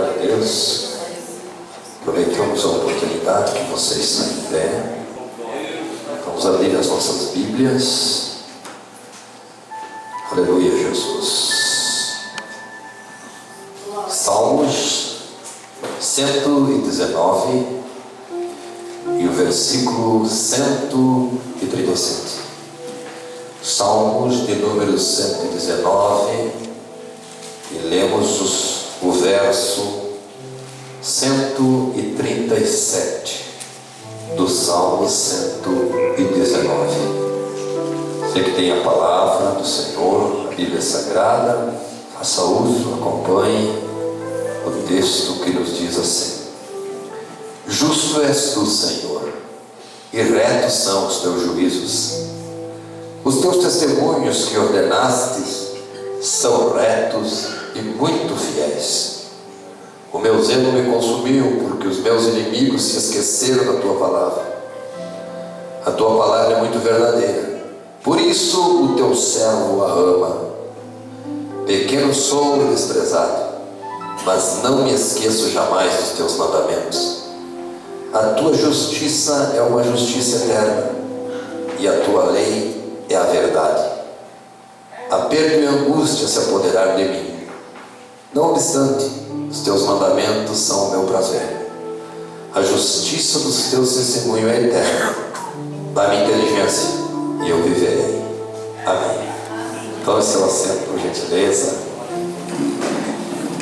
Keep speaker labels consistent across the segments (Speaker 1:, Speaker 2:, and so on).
Speaker 1: Glória a Deus. Aproveitamos a oportunidade que você está em pé. Vamos abrir as nossas Bíblias. Aleluia, Jesus. Salmos 119 e o versículo 137. Salmos de número 119 e lemos o verso 137 do Salmo 119. Você que tem a palavra do Senhor, a Bíblia Sagrada, faça uso, acompanhe o texto que nos diz assim: Justo és tu, Senhor, e retos são os teus juízos. Os teus testemunhos que ordenastes são retos e muito fiéis. O meu zelo me consumiu, porque os meus inimigos se esqueceram da tua palavra. A tua palavra é muito verdadeira, por isso o teu servo a ama. Pequeno sou e desprezado, mas não me esqueço jamais dos teus mandamentos. A tua justiça é uma justiça eterna, e a tua lei é a verdade. Aperto e angústia se apoderaram de mim. Não obstante, os teus mandamentos são o meu prazer. A justiça dos teus testemunhos é eterna. Dá-me inteligência e eu viverei. Amém. Tome seu assento, por gentileza.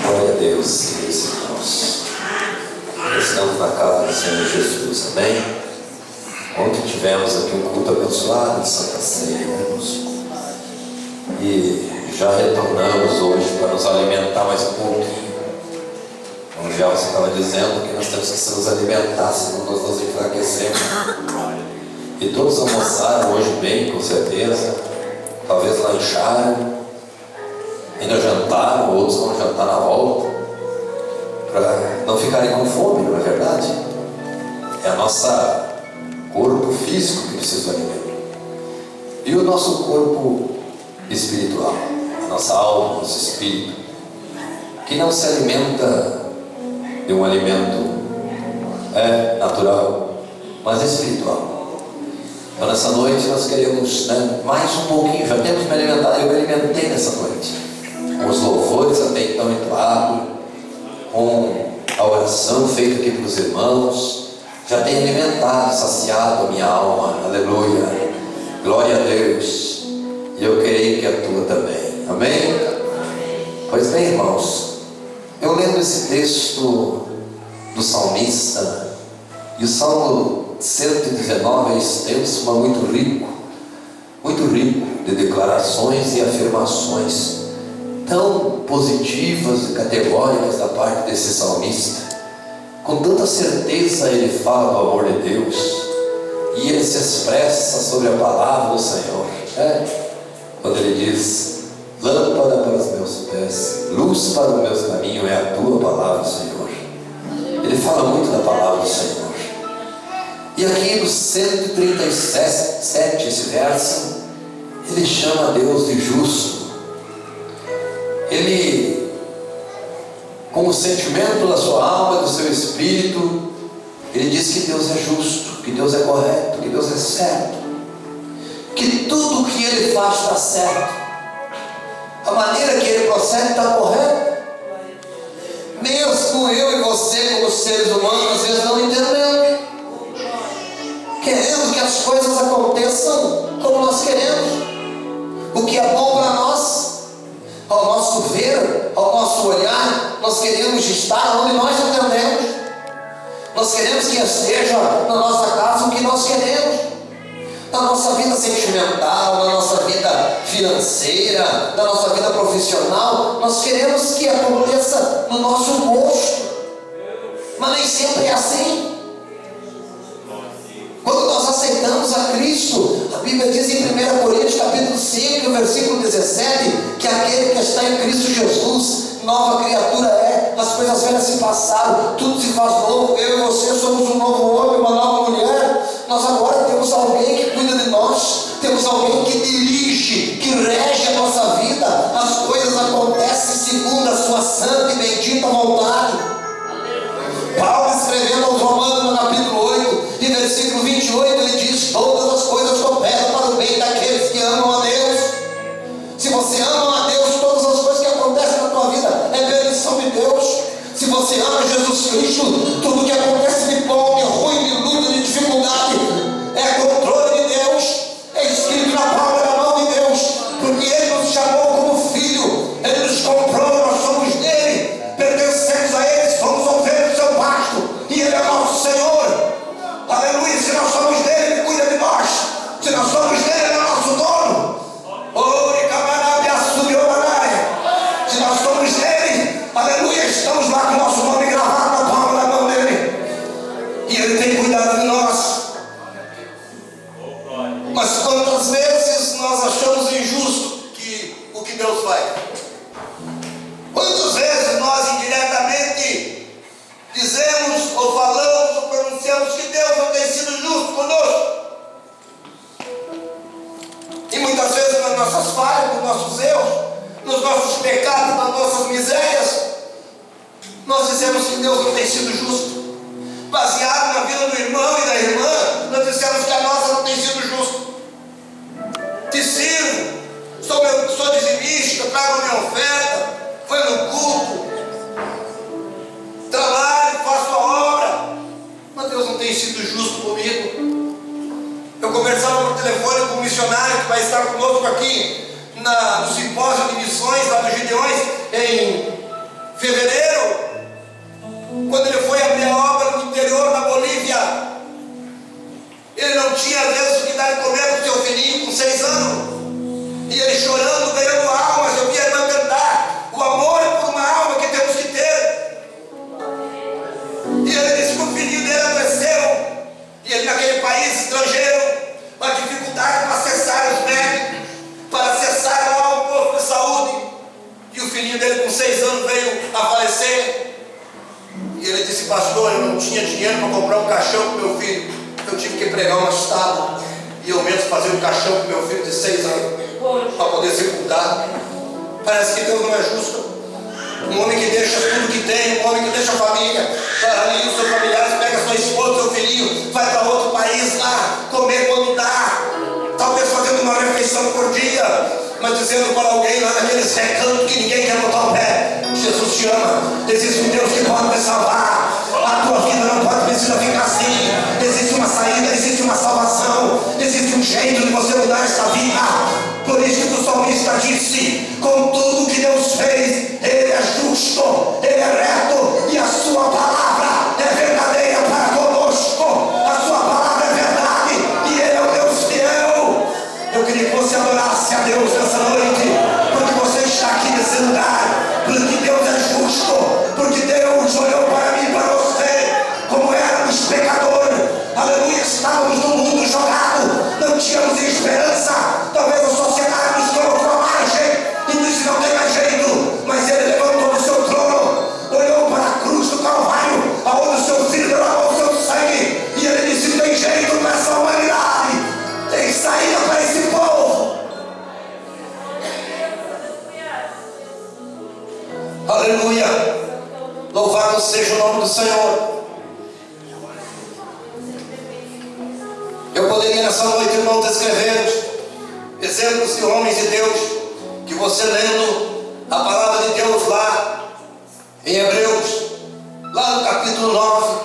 Speaker 1: Glória a Deus, queridos irmãos. Estamos na casa do Senhor Jesus. Amém. Ontem tivemos aqui um culto abençoado de Santa Ceia, e já retornamos hoje para nos alimentar mais um pouquinho. O Gelson estava dizendo que nós temos que nos alimentar, senão nós nos enfraquecemos. E todos almoçaram hoje bem, com certeza. Talvez lancharam, ainda jantaram, outros vão jantar na volta, para não ficarem com fome, não é verdade? É a nossa corpo físico que precisa do alimento, e o nosso corpo espiritual, a nossa alma, nosso espírito, que não se alimenta de um alimento natural, mas espiritual. Então nessa noite nós queremos mais um pouquinho, já temos me alimentado, eu me alimentei nessa noite, com os louvores até então entoados, com a oração feita aqui pelos irmãos. Já tenho alimentado, saciado a minha alma, aleluia, glória a Deus, e eu creio que a tua também, amém? Pois bem, irmãos, eu lendo esse texto do salmista, e o Salmo 119 é extenso, mas muito rico de declarações e afirmações tão positivas e categóricas da parte desse salmista. Com tanta certeza ele fala do amor de Deus, e ele se expressa sobre a palavra do Senhor, quando ele diz: lâmpada para os meus pés, luz para os meus caminhos é a tua palavra, Senhor. Ele fala muito da palavra do Senhor. E aqui no 137, esse verso, ele chama Deus de justo. Ele, com o sentimento da sua alma, do seu espírito, ele diz que Deus é justo, que Deus é correto, que Deus é certo, que tudo que ele faz está certo, a maneira que ele procede está correta. Mesmo eu e você, como seres humanos, às vezes não entendemos, queremos que as coisas aconteçam como nós queremos, o que é bom para nós, ao nosso ver, ao nosso olhar. Nós queremos estar onde nós entendemos, nós queremos que esteja na nossa casa o que nós queremos, na nossa vida sentimental, na nossa vida financeira, na nossa vida profissional. Nós queremos que aconteça no nosso gosto, mas nem sempre é assim. Quando nós aceitamos a Cristo, a Bíblia diz em 1 Coríntios capítulo 5, versículo 17, que aquele que está em Cristo Jesus, nova criatura é, as coisas velhas se passaram, tudo se faz novo. Eu e você somos um novo homem, uma nova mulher. Nós agora temos alguém que cuida de nós, temos alguém que dirige, que rege a nossa vida. As coisas acontecem segundo a sua santa e bendita vontade.
Speaker 2: Paulo, escrevendo aos Romanos, no capítulo 8 e versículo 28, ele diz: todas as coisas cooperam para o bem daqueles que amam a Deus. Se você ama a Deus, todas as coisas que acontecem na tua vida é bendição de Deus. Se você ama Jesus Cristo, tudo que acontece de bom, de ruim, de luta, de dificuldade, é controle de Deus, é escrito na palma da mão de Deus, porque Ele nos chamou como filho, Ele nos comprou, nós somos dele, pertencemos a Ele, somos ovelhas do seu pasto, e Ele é nosso Senhor. Aleluia. Se nós somos dele, Ele cuida de nós. Se nós somos dele, Ele é nosso dono. Se nós somos dele, aleluia, estamos lá com o nosso nome gravado na palma da mão dele, e Ele tem cuidado de nós. Mas quantas vezes nós achamos injusto o que Deus faz? Quantas vezes nós indiretamente dizemos ou falamos ou pronunciamos que Deus não tem sido justo conosco? E muitas vezes nas nossas falhas, nos nossos erros, nos nossos pecados, nas nossas misérias, nós dizemos que Deus não tem sido justo. Baseado na vida do irmão e da irmã, nós dissemos que a nossa não tem sido justa. Te sirvo, sou dizimista, trago minha oferta, foi no culto, trabalho, faço a obra, mas Deus não tem sido justo comigo. Eu conversava por telefone com um missionário que vai estar conosco aqui no simpósio de missões lá dos Gideões em fevereiro. Quando ele foi abrir a obra no interior da Bolívia, ele não tinha às vezes o que dar de comer para o seu filhinho com 6 anos, e ele chorando, ganhando almas. Eu vi a irmã cantar o amor por uma alma que temos que ter, e ele disse que o filhinho dele adoeceu, e ele naquele país estrangeiro, uma dificuldade para acessar os médicos, para acessar lá o posto de saúde, e o filhinho dele com 6 anos veio a falecer. E ele disse: pastor, eu não tinha dinheiro para comprar um caixão para o meu filho, eu tive que pregar uma estada, e eu mesmo fazer um caixão para o meu filho de 6 anos, para poder sepultar. Parece que Deus não é justo. Um homem que deixa tudo que tem, um homem que deixa a família, para ali os seus familiares, pega sua esposa, seu filhinho, vai para outro país lá, comer quando dá, talvez fazendo uma refeição por dia, mas dizendo para alguém lá naqueles recantos que ninguém quer botar o pé: Jesus te ama, existe um Deus que pode me salvar, a tua vida não pode precisar ficar assim, existe uma saída, existe uma salvação, existe um jeito de você mudar esta vida. Por isso que o salmista disse: com tudo que Deus fez, Ele é justo, Ele é reto, e a sua palavra é verdadeira para conosco, a sua palavra é verdade, e Ele é o Deus fiel. Eu queria que você adorasse a Deus nessa noite, porque você está aqui nesse lugar, porque Deus é justo, porque Deus olhou para mim e para você como éramos pecadores, aleluia, estávamos no mundo jogado, não tínhamos esperança, talvez a sociedade nos colocou à margem e disse: não tem mais jeito, mas Ele levantou do seu trono, olhou para a cruz do Calvário, aonde o seu filho derramou o seu sangue, e Ele disse: tem jeito para essa humanidade, tem saída para esse povo. Aleluia, louvado seja o nome do Senhor. Eu poderia nessa noite, irmão, descrever exemplos de homens de Deus, que você lendo a palavra de Deus lá em Hebreus, lá no capítulo 9,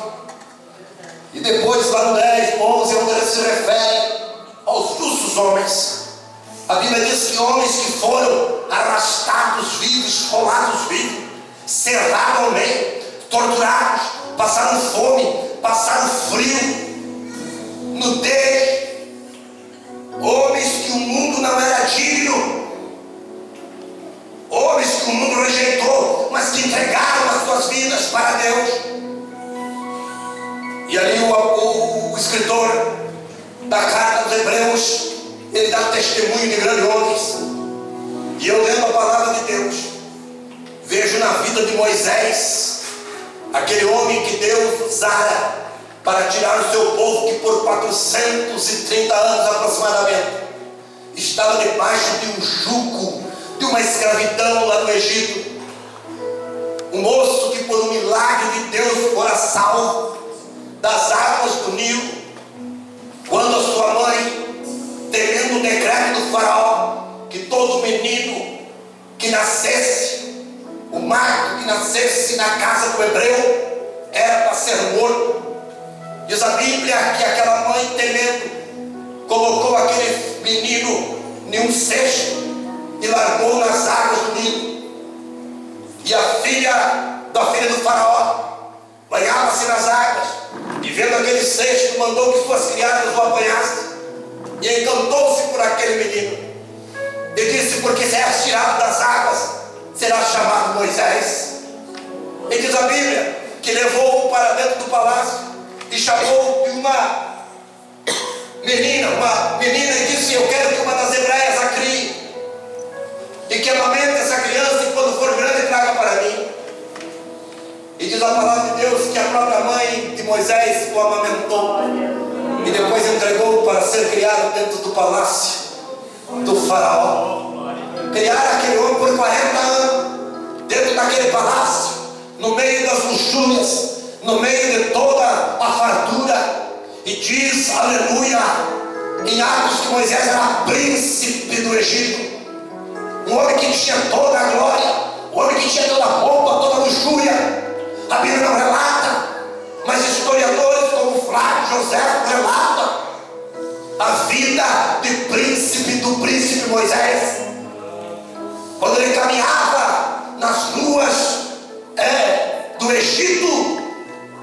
Speaker 2: e depois lá no 10, 11, onde ele se refere aos justos homens. A Bíblia diz que homens que foram arrastados vivos, esfolados vivos, cerrados ao meio, torturados, passaram fome, passaram frio, nudez, homens que o mundo não era digno, homens que o mundo rejeitou, mas que entregaram as suas vidas para Deus. E ali o escritor da carta aos Hebreus, ele dá testemunho de grandes homens. E eu lendo a palavra de Deus, vejo na vida de Moisés, aquele homem que Deus usara para tirar o seu povo, que por 430 anos aproximadamente estava debaixo de um jugo, de uma escravidão lá no Egito. Um moço que por um milagre de Deus fora salvo das águas do Nilo, quando a sua mãe, temendo o decreto do faraó, que todo menino que nascesse, o macho que nascesse na casa do hebreu, era para ser morto. Diz a Bíblia que aquela mãe, temendo, colocou aquele menino em um cesto e largou nas águas do Nilo. E a filha do faraó banhava-se nas águas, e vendo aquele cesto, mandou que suas criadas o apanhassem, e encantou-se por aquele menino, e disse: porque serás tirado das águas, serás chamado Moisés. E diz a Bíblia que levou-o para dentro do palácio e chamou de uma menina, e disse: eu quero que uma das hebreias a crie, e que amamente essa criança, e quando for grande traga para mim. E diz a palavra de Deus que a própria mãe de Moisés o amamentou, e depois entregou para ser criado dentro do palácio do faraó. Criaram aquele homem por 40 anos, dentro daquele palácio, no meio das luxúrias, no meio de toda a fartura. E diz, aleluia, em Atos, que Moisés era príncipe do Egito, um homem que tinha toda a glória, um homem que tinha toda a pompa, toda a luxúria. A Bíblia não relata, mas historiadores como Flávio José relatam a vida do príncipe Moisés. Quando ele caminhava nas ruas do Egito,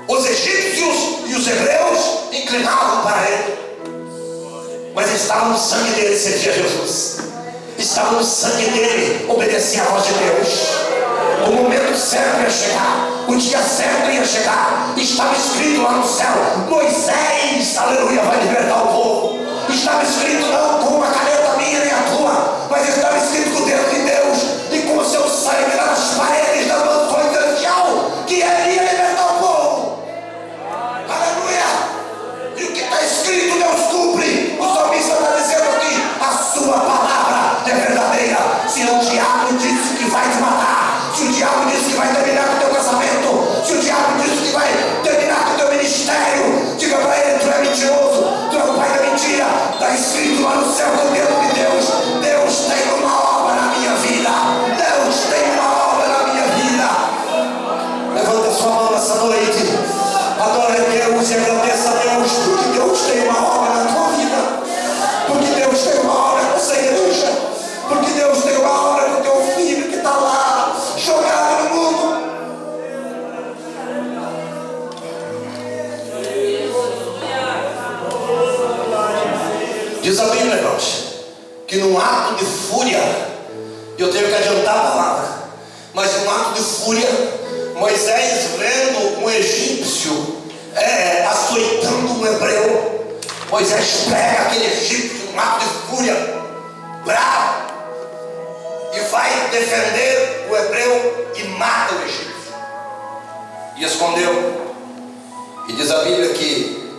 Speaker 2: os egípcios e os hebreus inclinavam para ele, mas estava no sangue dele servir a Jesus, estava no sangue dele obedecer à voz de Deus. O momento certo ia chegar, o dia certo ia chegar. Estava escrito lá no céu: Moisés, aleluia, vai libertar o povo. Estava escrito não com uma caneta minha nem a tua, mas estava escrito com o dedo de Deus e com o seu sangue lá nas paredes das mansões celestial, que ele ia libertar o povo. Aleluia. E o que está escrito Deus cumpre. O salmista está dizendo aqui: a sua palavra é verdadeira. Se o diabo disse que vai te matar, se o diabo disse que vai terminar com o teu casamento, se o diabo disse que vai terminar com o teu ministério, diga para ele: tu é mentiroso, tu é o pai da mentira. Está escrito lá no céu com o dedo de Deus: Deus tem uma obra na minha vida, Deus tem uma obra na minha vida. Levanta sua mão nessa noite, adore a Deus e agradeça a Deus, porque Deus tem uma obra na tua vida, porque Deus tem uma obra nessa igreja, porque Deus tem uma obra com o teu filho que está lá jogado no mundo. Diz a Bíblia, irmãos, que num ato de fúria, eu tenho que adiantar a palavra, mas num ato de fúria, Moisés, vendo um egípcio açoitando um hebreu, Moisés pega aquele egípcio num ato de fúria, bravo, e vai defender o hebreu e mata o egípcio, e escondeu. E diz a Bíblia que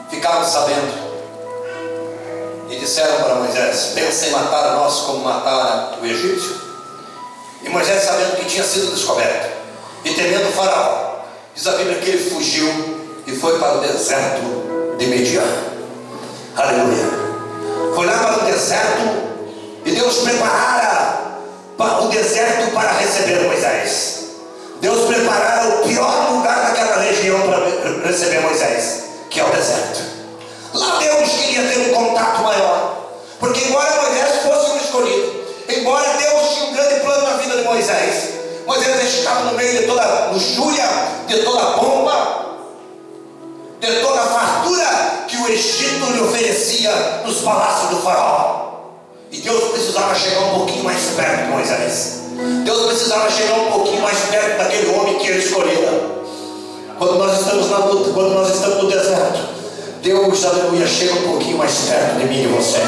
Speaker 2: ficaram sabendo e disseram para Moisés: pensa em matar a nós como mataram o egípcio? E Moisés, sabendo que tinha sido descoberto e temendo o faraó, diz a Bíblia que ele fugiu e foi para o deserto de Midian. Aleluia. Foi lá para o deserto, e Deus preparara o deserto para receber Moisés. Deus preparara o pior lugar daquela região para receber Moisés, que é o deserto. Lá Deus queria ter um contato maior, porque embora Moisés fosse um escolhido, embora Deus tinha um grande plano na vida de Moisés, Moisés estava no meio de toda a luxúria, de toda a pompa, de toda a fartura que o Egito lhe oferecia nos palácios do faraó. E Deus precisava chegar um pouquinho mais perto de Moisés. Deus precisava chegar um pouquinho mais perto daquele homem que ele escolhera. Quando nós estamos na luta, quando nós estamos no deserto, Deus, aleluia, chega um pouquinho mais perto de mim e você.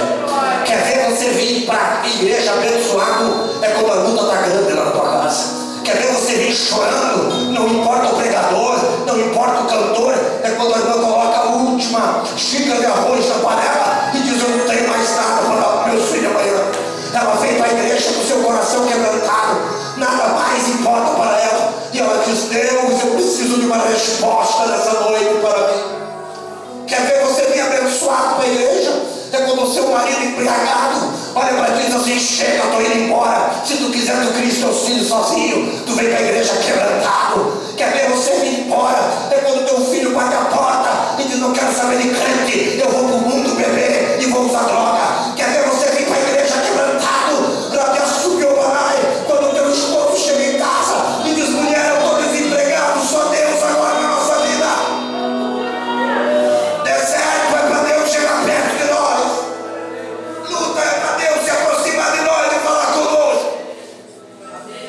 Speaker 2: Quer ver você vir para a igreja abençoado? É quando a luta está grande lá na tua casa. Quer ver você vir chorando? Não importa o pregador, não importa o cantor. É quando a irmã coloca a última xícara de arroz na panela e diz: eu não tenho mais nada para dar para meus filhos amanhã. Ela veio para a igreja com o seu coração quebrantado, nada mais importa para ela. E ela diz: Deus, eu preciso de uma resposta nessa noite para mim. Quer ver você vir abençoado para a igreja? É quando o seu marido embriagado olha para ti e diz assim: chega, estou indo embora. Se tu quiser, tu cria os teus filhos sozinho, tu vem para a igreja quebrantado. Quer ver você vir embora? É quando teu filho bate a porta e diz: não quero saber de crente, eu vou para o mundo beber e vou usar droga. Quer ver você vir para a igreja quebrantado? Rabia subiu barai. Quando teu esposo chega em casa e diz: mulher, eu estou desempregado, só Deus agora na nossa vida. Deserto é para Deus chegar perto de nós. Luta é para Deus se aproximar de nós e falar conosco.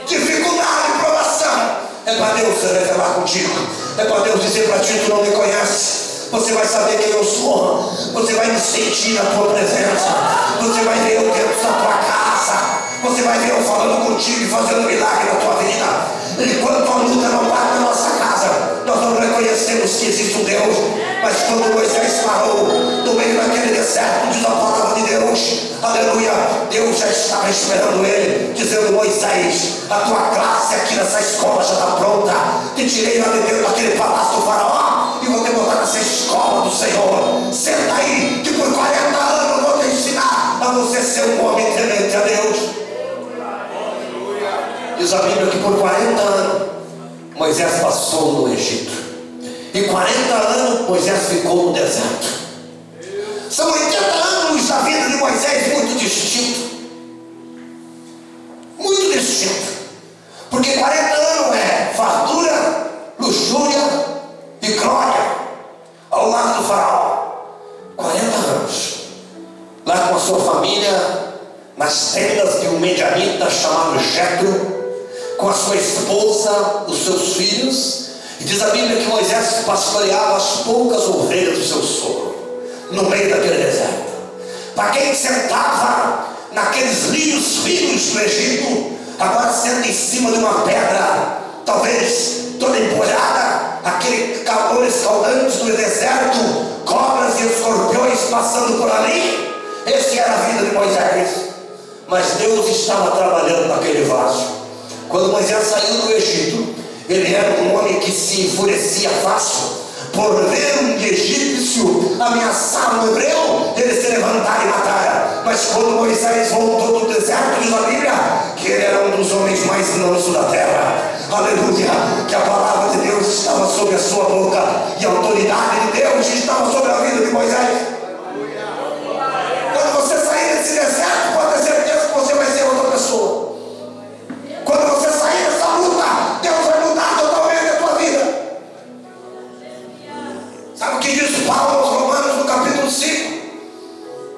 Speaker 2: Dificuldade, provação, é para Deus se revelar contigo. É para Deus dizer para ti: tu não me conhece. Você vai saber quem eu sou. Você vai me sentir na tua presença. Você vai ver eu dentro da tua casa. Você vai ver eu falando contigo e fazendo milagre na tua vida. Enquanto a luta não bate na nossa casa, nós não reconhecemos que existe um Deus. Mas quando Moisés parou no meio daquele deserto, diz a palavra de Deus, aleluia, Deus já estava esperando ele, dizendo: Moisés, a tua classe aqui nessa escola já está pronta. Te tirei lá de dentro daquele palácio do faraó e vou te botar nessa escola do Senhor. Senta aí, que por 40 anos eu vou te ensinar a você ser um homem temente a Deus. Diz a Bíblia que por 40 anos Moisés passou no Egito, e 40 anos Moisés ficou no deserto. São 80 anos da vida de Moisés muito distinto. Muito distinto. Porque 40 anos é fartura, luxúria e glória ao lado do faraó. 40 anos lá com a sua família, nas tendas de um medianita chamado Jetro, com a sua esposa, os seus filhos. E diz a Bíblia que Moisés pastoreava as poucas ovelhas do seu sogro no meio daquele deserto. Para quem sentava naqueles rios finos do Egito, agora senta em cima de uma pedra, talvez toda empolhada, aquele calor escaldante do deserto, cobras e escorpiões passando por ali. Essa era a vida de Moisés. Mas Deus estava trabalhando naquele vaso. Quando Moisés saiu do Egito, ele era um homem que se enfurecia fácil por ver um egípcio ameaçar um hebreu, ele se levantar e matar. Mas quando Moisés voltou do deserto, diz a Bíblia que ele era um dos homens mais mansos da terra. Aleluia, que a palavra de Deus estava sobre a sua boca e a autoridade de Deus estava sobre a vida de Moisés. Quando você sair desse deserto, pode ter certeza que você vai ser outra pessoa. Quando você sair dessa luta, Deus vai mudar totalmente a tua vida. Sabe o que diz Paulo aos Romanos no capítulo 5?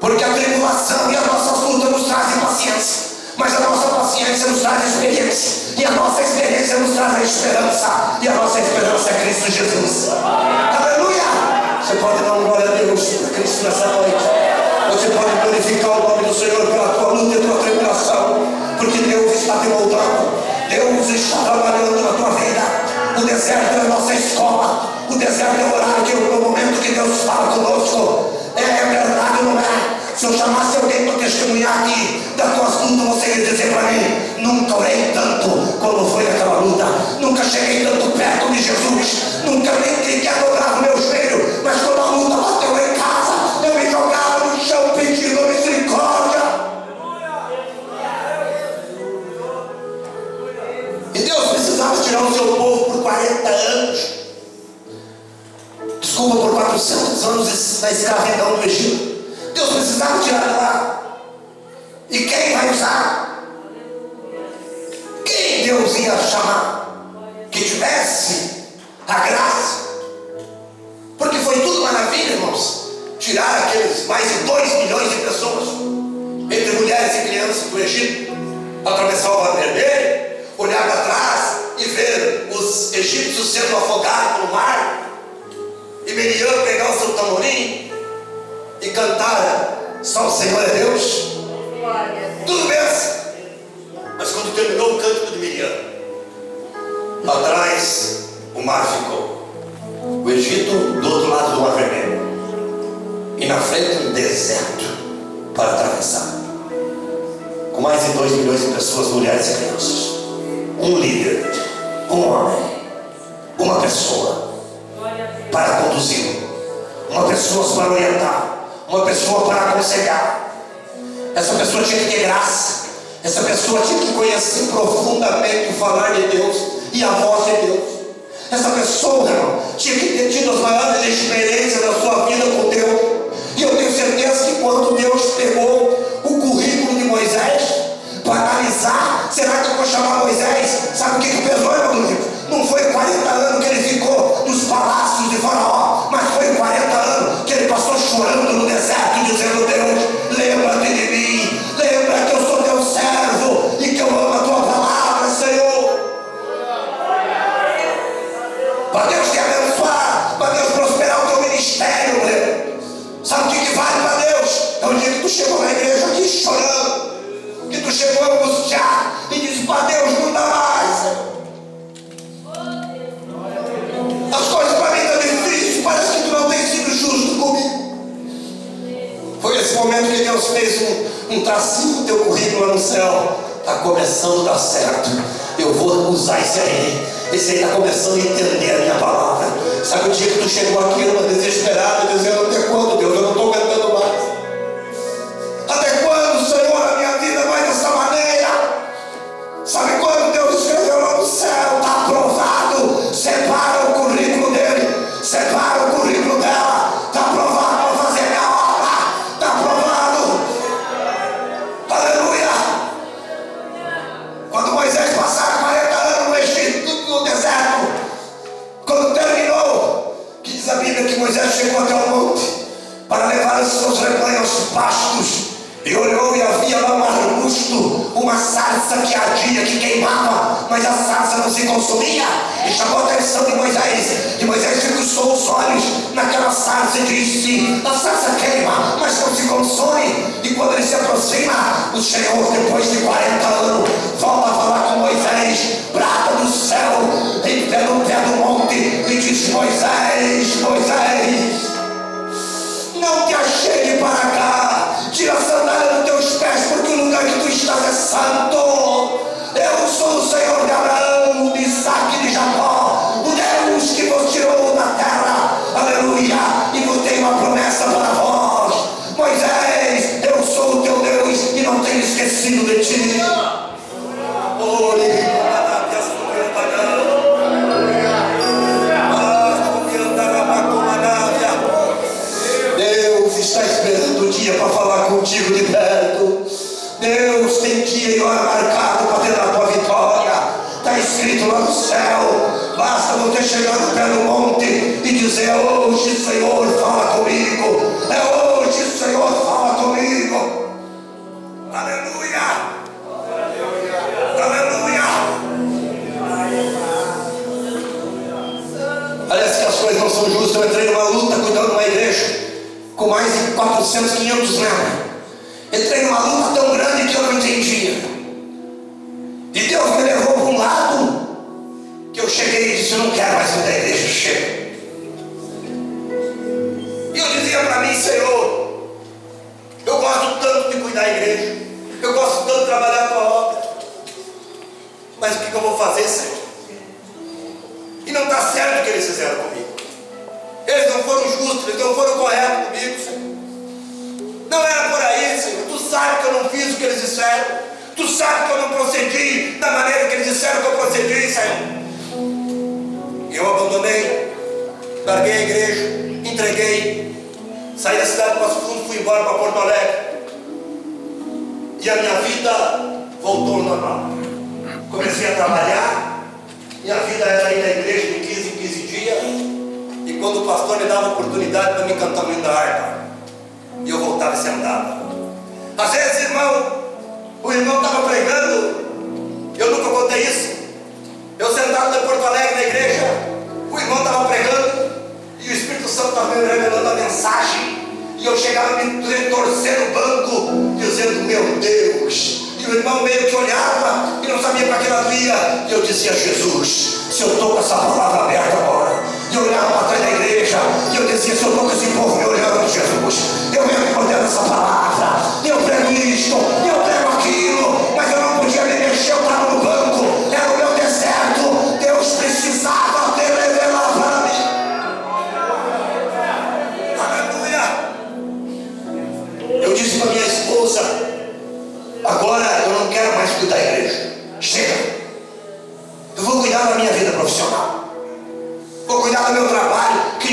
Speaker 2: Porque a tribulação e as nossas lutas nos trazem paciência, mas a nossa paciência nos traz experiência, e a nossa experiência nos traz a esperança, e a nossa esperança é Cristo Jesus. Aleluia! Você pode dar uma glória a Deus para Cristo nessa noite. Você pode glorificar o nome do Senhor pela tua luta e tua tribulação, porque Deus está te moldando. Deus está trabalhando na tua vida. O deserto é a nossa escola. O deserto é o horário, que é o momento que Deus fala conosco. É verdade, não é? Se eu chamasse alguém para testemunhar aqui das tuas lutas, você ia dizer para mim: nunca orei tanto quando foi aquela luta, nunca cheguei tanto perto de Jesus, nunca nem que dobrar o meu joelho. Mas quando a luta bateu lá em casa, eu me jogava no chão pedindo misericórdia. E Deus precisava tirar o seu povo por 40 anos. Desculpa, por 400 anos da escravidão do Egito. Deus precisava tirar de lá. E quem vai usar? Quem Deus ia chamar que tivesse a graça? Porque foi tudo maravilha, irmãos. Tirar aqueles mais de 2 milhões de pessoas, entre mulheres e crianças, do Egito, atravessar o Mar Vermelho, olhar para trás e ver os egípcios sendo afogados no mar, e Miriam pegar o seu tamborim e cantar: só o Senhor é Deus. Tudo bem. Mas quando terminou o cântico de Miriam, atrás o mar ficou, o Egito do outro lado do Mar Vermelho, e na frente um deserto para atravessar, com mais de 2 milhões de pessoas, mulheres e crianças. Um líder, um homem, uma pessoa para conduzi-lo. uma pessoa para orientar, uma pessoa para aconselhar. Essa pessoa tinha que ter graça, essa pessoa tinha que conhecer profundamente o falar de Deus e a voz de Deus. Essa pessoa, irmão, tinha que ter tido as maiores experiências da sua vida com Deus. E eu tenho certeza que quando Deus pegou o currículo de Moisés para analisar, será que eu vou chamar Moisés? Sabe o que pesou, irmão Domingos? Não foi 40 anos que ele ficou nos palácios de Faraó, mas foi 40 anos que ele passou chorando no deserto, dizendo: Deus, lembra-te de mim, lembra que eu sou teu servo e que eu amo a tua palavra, Senhor. Para Deus te abençoar, para Deus prosperar o teu ministério, meu. Sabe o que vale para Deus? É o dia que tu chegou na igreja aqui chorando, que tu chegou angustiado e disse: para Deus não dá mais, Senhor. As coisas para mim estão difíceis, parece que tu não tem sido justo comigo. Foi esse momento que Deus fez um tracinho do teu currículo lá no céu. Está começando a dar certo, eu vou usar esse aí. Esse aí está começando a entender a minha palavra. Sabe o dia que tu chegou aqui, irmã, desesperado, dizendo: até quando, Deus? Eu não estou aguentando mais. Até quando, Senhor, a minha vida vai dessa maneira? Sabe quando Deus escreveu lá no céu? Está aprovado. Separa o currículo dele, separa o currículo dela. Está aprovado para fazer minha obra. Está aprovado. Aleluia. Quando Moisés passara 40 anos no Egito, no deserto, quando terminou, que diz a Bíblia que Moisés chegou até o monte para levar os seus rebanhos aos pastos, e olhou e havia lá um arbusto, uma sarça que ardia, que queimava, mas a sarça não se consumia. E chamou a atenção de Moisés, e Moisés fixou os olhos naquela sarça e disse: a sarça queima, mas não se consome. E quando ele se aproxima, o Senhor, depois de 40 anos, volta a falar com Moisés, brada do céu, em pé no pé do monte, e diz: Moisés, Moisés, não te achegue para cá, tira a sandália dos teus pés, porque o lugar que tu estás é santo. Eu sou o Senhor de Abraão, de Isaac e de Jacó, o Deus que vos tirou da terra, aleluia, e vos tenho uma promessa para vós. Moisés, eu sou o teu Deus e não tenho esquecido de ti. Deus está esperando o dia para falar contigo de perto. Deus tem dia e hora marcado para ter a tua vitória. Está escrito lá no céu. Basta você chegar no pé do monte e dizer: hoje, Senhor, fala comigo. É hoje, Senhor, fala comigo. Aleluia. Aleluia. Parece que as coisas não são justas. Eu entrei numa luta cuidando de uma igreja com mais de 400, 500 membros. Entrei numa luta tão grande que eu não entendia. E Deus me levou para um lado que eu cheguei e disse: eu não quero mais ir da igreja, chega. E eu dizia para mim: Senhor, eu gosto tanto de cuidar da igreja, eu gosto tanto de trabalhar a tua obra, mas o que eu vou fazer, Senhor? E não está certo o que eles fizeram comigo. Eles não foram justos, eles não foram corretos comigo, Senhor. Não era por aí, Senhor. Tu sabe que eu não fiz o que eles disseram. Tu sabe que eu não procedi da maneira que eles disseram que eu procedi, Senhor. E eu abandonei, larguei a igreja, entreguei, saí da cidade de Passo Fundo, fui embora para Porto Alegre. E a minha vida voltou ao normal. Comecei a trabalhar, minha vida era ir na igreja de 15 em 15 dias. E quando o pastor me dava oportunidade para me cantar no hino da harpa, e eu voltava e sentava. Às vezes, o irmão estava pregando, eu nunca contei isso. Eu sentado em Porto Alegre na igreja, o irmão estava pregando, e o Espírito Santo estava me revelando a mensagem, e eu chegava me torcendo o banco, dizendo: meu Deus. E o irmão meio que olhava e não sabia para que ela via, e eu dizia: Jesus, se eu estou com essa palavra aberta agora. E eu olhava para trás da igreja e eu dizia: se eu estou com esse povo me olhando, Jesus, eu venho respondendo essa palavra, eu prego isto, eu prego aquilo, mas eu não podia me mexer, eu estava no banco, era o meu deserto. Deus precisava te revelar para mim.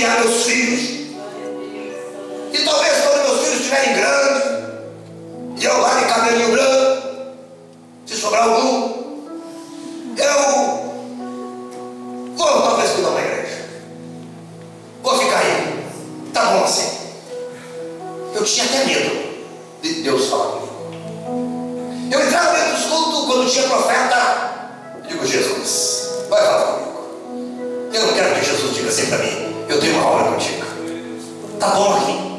Speaker 2: criar meus filhos. E talvez quando meus filhos estiverem grandes, e eu lá de cabelinho branco, se sobrar algum, eu vou talvez cuidar uma igreja. Vou ficar aí. Tá bom assim. Eu tinha até medo de Deus falar comigo. Eu entrava dentro dos cultos quando tinha profeta. Eu digo, Jesus, vai falar comigo. Eu não quero que Jesus diga assim para mim, eu tenho uma obra contigo. Tá bom aqui.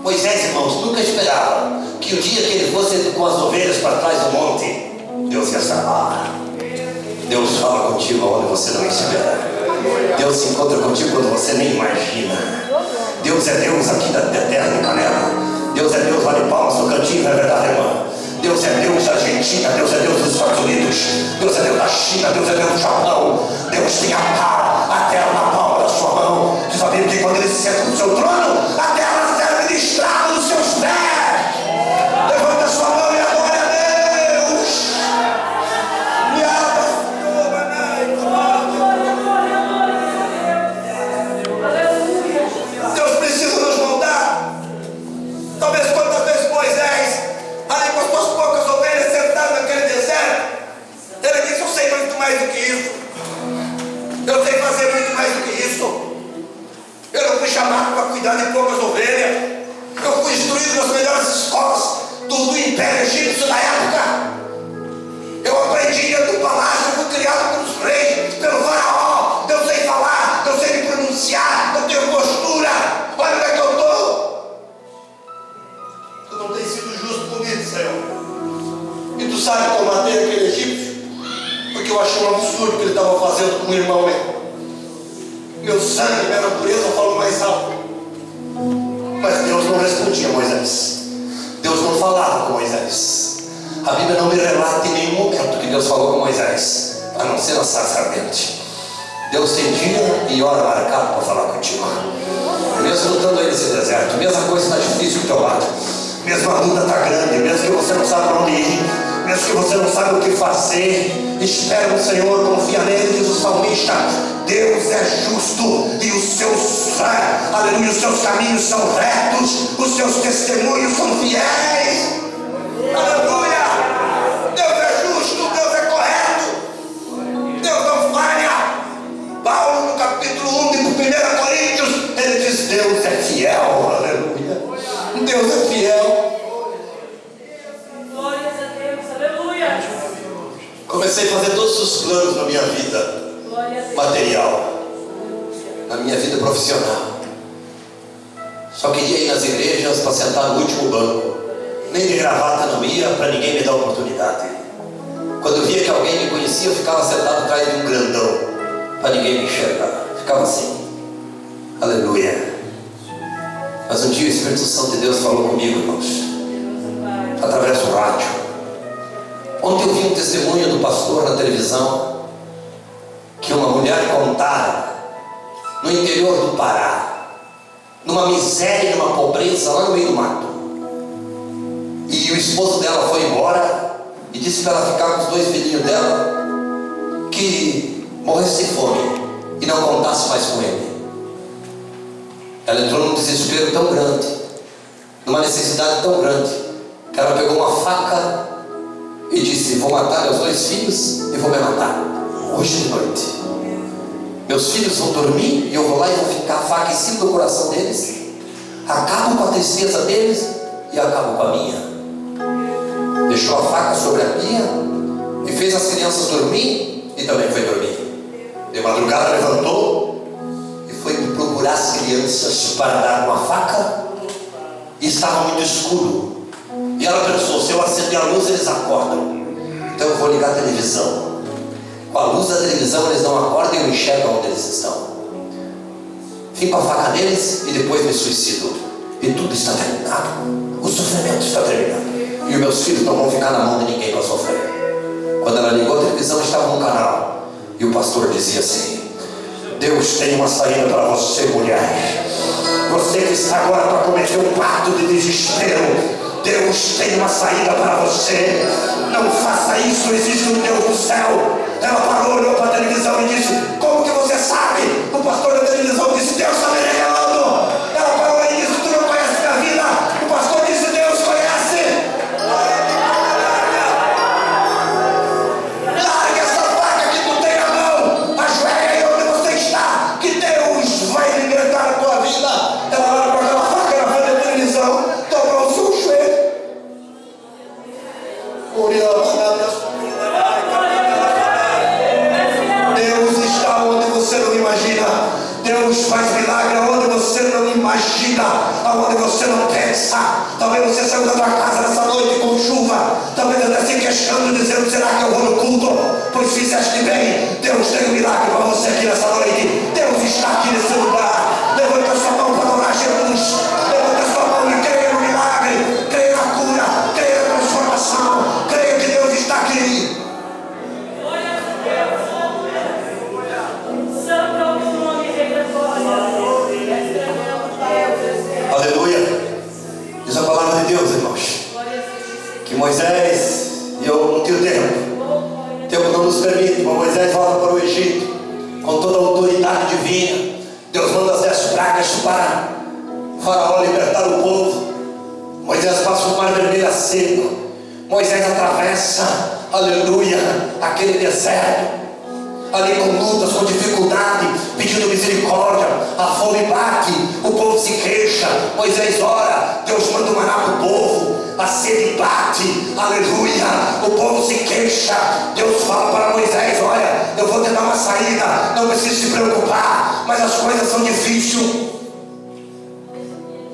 Speaker 2: Moisés, irmãos, nunca esperava que o dia que ele fosse com as ovelhas para trás do monte, Deus ia estar lá. Deus fala contigo onde você não espera. Deus se encontra contigo quando você nem imagina. Deus é Deus aqui da terra de Canela. Deus é Deus lá de Palmas, no Cantinho, não é verdade, irmã? Deus é Deus da Argentina, Deus é Deus dos Estados Unidos, Deus é Deus da China, Deus é Deus do Japão. Deus tem a terra na palma da sua mão. Você sabia que quando ele se senta no seu trono, a terra serve de estrada nos seus pés. Levanta a sua mão e adore a Deus. Deus precisa nos moldar. Talvez quantas vezes Moisés, ali com as suas poucas ovelhas sentado naquele deserto, ele disse, eu sei muito mais do que isso. Eu sei fazer muito mais do que isso. Eu não fui chamado para cuidar de poucas ovelhas. Eu fui instruído nas melhores escolas do Império Egípcio da época. Eu aprendi dentro do palácio, eu fui criado pelos reis, pelo faraó. Eu sei falar, eu sei me pronunciar, eu tenho postura. Olha onde é que eu estou. Tu não tens sido justo comigo, Senhor. E tu sabe que eu matei aquele egípcio porque eu achei um absurdo o que ele estava fazendo com o irmão meu. Meu sangue, minha natureza falou mais alto. Mas Deus não respondia a Moisés. Deus não falava com Moisés. A Bíblia não me relata em nenhum momento que Deus falou com Moisés, a não ser na sarça ardente. Deus tem dia e hora marcado para falar contigo. Mesmo lutando aí nesse deserto, mesma coisa está difícil do teu lado, mesmo a luta está grande, mesmo que você não sabe para onde ir, mesmo que você não sabe o que fazer, espera no Senhor, confia nele, diz o salmista. Deus é justo e os seus, aleluia, os seus caminhos são retos, os seus testemunhos são fiéis. Aleluia! Deus é justo, Deus é correto, Deus não falha. Paulo no capítulo 1 de 1 Coríntios, ele diz, Deus é fiel, aleluia. Deus é fiel.
Speaker 3: Glórias a Deus, aleluia.
Speaker 2: Comecei a fazer todos os planos na minha vida material, na minha vida profissional. Só queria ir nas igrejas para sentar no último banco. Nem de gravata não ia, para ninguém me dar oportunidade. Quando eu via que alguém me conhecia, eu ficava sentado atrás de um grandão, para ninguém me enxergar. Ficava assim. Aleluia. Mas um dia o Espírito Santo de Deus falou comigo, irmãos, através do rádio. Ontem eu vi um testemunho do pastor na televisão, que uma mulher contara no interior do Pará, numa miséria e numa pobreza lá no meio do mato. E o esposo dela foi embora e disse para ela ficar com os 2 filhinhos dela, que morresse de fome e não contasse mais com ele. Ela entrou num desespero tão grande, numa necessidade tão grande, que ela pegou uma faca e disse, vou matar meus 2 filhos e vou me matar hoje de noite. Meus filhos vão dormir e eu vou lá e vou ficar a faca em cima do coração deles, acabo com a tristeza deles e acabo com a minha. Deixou a faca sobre a pia e fez as crianças dormir e também foi dormir. De madrugada levantou e foi procurar as crianças para dar uma faca, e estava muito escuro. E ela pensou, se eu acender a luz eles acordam, então eu vou ligar a televisão. Com a luz da televisão eles não acordam e eu enxergo onde eles estão. Vim com a faca neles e depois me suicido. E tudo está terminado. O sofrimento está terminado. E os meus filhos não vão ficar na mão de ninguém para sofrer. Quando ela ligou a televisão, estava num canal e o pastor dizia assim, Deus tem uma saída para você, mulher. Você que está agora para cometer um pacto de desespero, Deus tem uma saída para você. Não faça isso, existe um Deus do céu. Ela parou, olhou para a televisão e disse, como que você sabe? O pastor da televisão disse aleluia. Deus faz milagre aonde você não imagina, aonde você não pensa. Talvez você saiu da tua casa nessa noite com chuva, talvez até se queixando, dizendo: será que eu vou no culto? Pois fizeste bem. Deus tem um milagre para você aqui nessa noite. Deus está aqui nesse lugar. Levanta a sua mão para adorar Jesus. Levanta a sua mão e creia no milagre, creia na cura, creia na transformação, creia que Deus está aqui.
Speaker 4: Aleluia. Diz a palavra de Deus, irmãos, que Moisés, e eu não tenho tempo não nos permite, mas Moisés volta para o Egito com toda a autoridade divina. Deus manda as 10 pragas para Faraó libertar o povo. Moisés passa o mar vermelho a seco. Moisés atravessa, aleluia, aquele deserto, ali com lutas, com dificuldade, pedindo misericórdia. A fome bate, o povo se queixa. Moisés ora, Deus manda o maná para o povo. A sede bate, aleluia, o povo se queixa. Deus fala para Moisés: olha, eu vou te dar uma saída, não precisa se preocupar, mas as coisas são difíceis.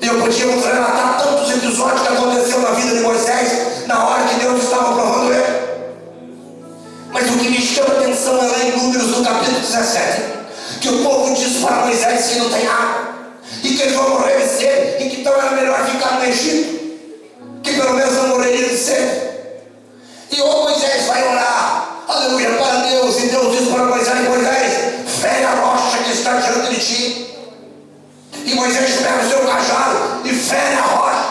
Speaker 4: E eu podíamos relatar tantos episódios que aconteceu na vida de Moisés, na hora que Deus estava provando ele. Mas o que me chama a atenção é lá em Números, no capítulo 17, que o povo diz para Moisés que não tem água, e que eles vão morrer de sede, e que então era melhor ficar no Egito, que pelo menos não morreria de sede. E o Moisés vai orar, aleluia, para Deus, e Deus diz para Moisés: Moisés, fere a rocha que está diante de ti. E Moisés pega o seu cajado e fere a rocha.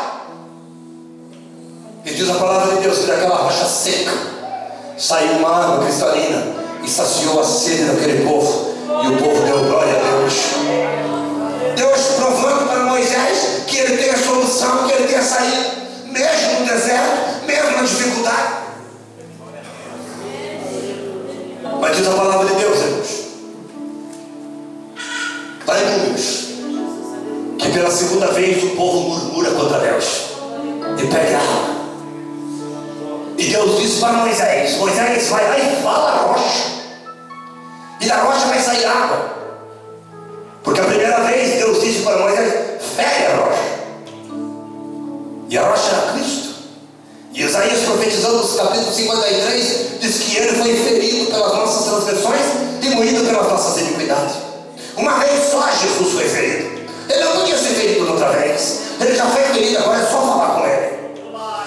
Speaker 4: E diz a palavra de Deus que daquela rocha seca saiu uma água cristalina e saciou a sede daquele povo. E o povo deu glória a Deus. Deus provando para Moisés que ele tem a solução, que ele tem a saída, mesmo no deserto, mesmo na dificuldade. Mas diz a palavra de Deus, irmãos, lá em Números, que pela segunda vez o povo murmura contra Deus e pede água. E Deus disse para Moisés: Moisés, vai lá e fala a rocha, e da rocha vai sair água. Porque a primeira vez Deus disse para Moisés: fere a rocha, e a rocha era Cristo. E Isaías, profetizando no capítulo 53, diz que ele foi ferido pelas nossas transgressões e moído pelas nossas iniquidades. Uma vez só Jesus foi ferido. Ele não podia ser ferido outra vez. Ele já foi ferido, agora é só falar com ele.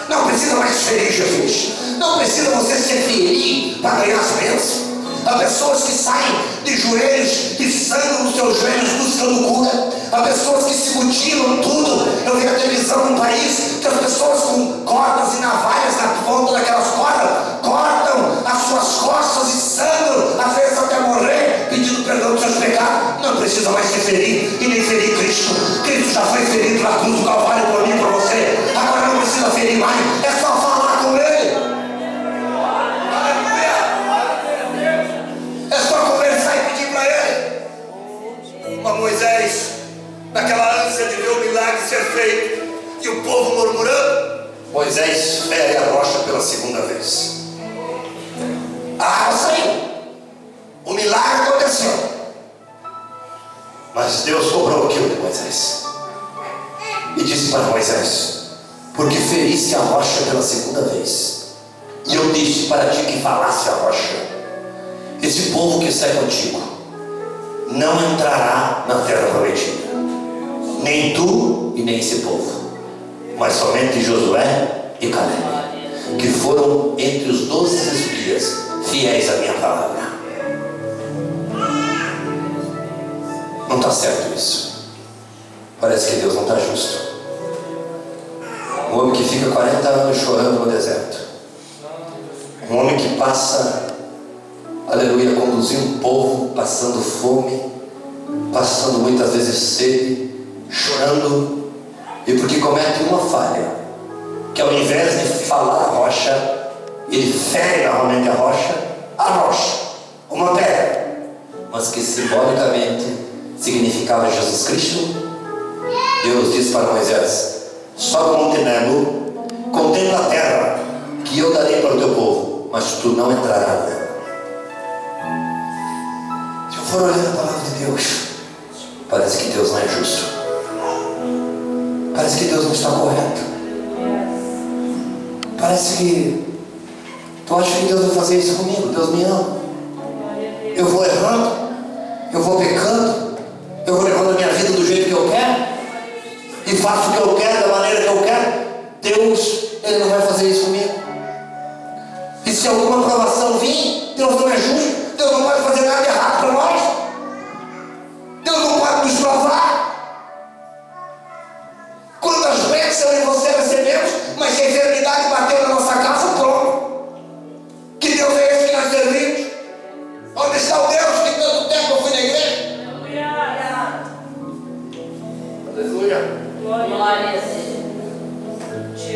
Speaker 4: Não precisa mais ferir Jesus. Não precisa você se ferir para ganhar as bênçãos. Há pessoas que saem de joelhos e sangram os seus joelhos buscando cura. Há pessoas que se mutilam tudo. Eu vi a televisão num país que as pessoas com cordas e navalhas na ponta daquelas cordas cortam as suas costas e sangram, às vezes até morrer, pedindo perdão dos seus pecados. Não precisa mais se ferir e nem ferir Cristo. Cristo já foi ferido na cruz do Calvário por mim e por você. Agora não precisa ferir mais, é só falar com ele. É só conversar e pedir para ele. Mas Moisés, naquela ânsia de ver o milagre ser feito e o povo murmurando, Moisés fere a rocha pela segunda vez. A água saiu, o milagre aconteceu. Mas Deus cobrou aquilo de Moisés e disse para Moisés: porque feriste a rocha pela segunda vez, e eu disse para ti que falasse a rocha, esse povo que está contigo não entrará na terra prometida, nem tu e nem esse povo, mas somente Josué e Caleb, que foram entre os 12 espias fiéis à minha palavra. Não está certo isso. Parece que Deus não está justo. Um homem que fica 40 anos chorando no deserto, um homem que passa, aleluia, conduzindo um povo, passando fome, passando muitas vezes sede, chorando, e porque comete uma falha, que ao invés de falar a rocha, ele fere novamente a rocha, uma pedra, mas que simbolicamente significava Jesus Cristo. Deus disse para Moisés: sobe o monte Nebo, contempla a terra que eu darei para o teu povo, mas tu não entrarás nela. for olhar a palavra de Deus, parece que Deus não é justo. Parece que Deus não está correto. Parece que tu acha que Deus vai fazer isso comigo. Deus me ama. Eu vou errando, eu vou pecando, eu vou levando a minha vida do jeito que eu quero e faço o que eu quero, da maneira que eu quero. Deus, Ele não vai fazer isso comigo. E se alguma provação vir, Deus não é justo. Deus não pode fazer nada errado para nós. Deus não pode nos provar. Quantas bênçãos em você recebemos, mas se a enfermidade bateu na nossa casa, pronto. Que Deus é esse que nós servimos? Onde está o Deus que tanto tempo eu fui na igreja? Aleluia.
Speaker 3: Glória.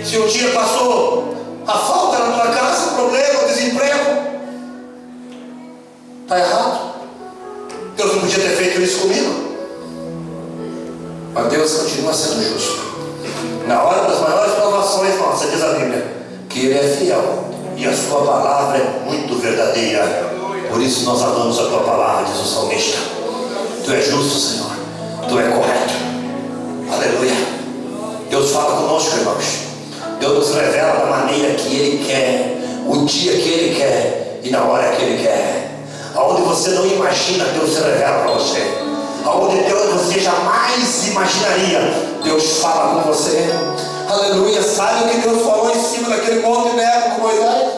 Speaker 2: Se um dia passou a falta na tua casa, o problema, o desemprego, está errado. Deus não podia ter feito isso comigo.
Speaker 4: Mas Deus continua sendo justo. Na hora das maiores provações nossas, diz a Bíblia, que Ele é fiel e a sua palavra é muito verdadeira. Por isso nós amamos a tua palavra, diz o salmista. Tu és justo, Senhor. Tu és correto. Aleluia. Deus fala conosco, irmãos. Deus nos revela da maneira que Ele quer, o dia que Ele quer e na hora que Ele quer. Aonde você não imagina, Deus se revela para você. Aonde Deus você jamais imaginaria, Deus fala com você. Aleluia. Sabe o que Deus falou em cima daquele monte Nebo com Moisés?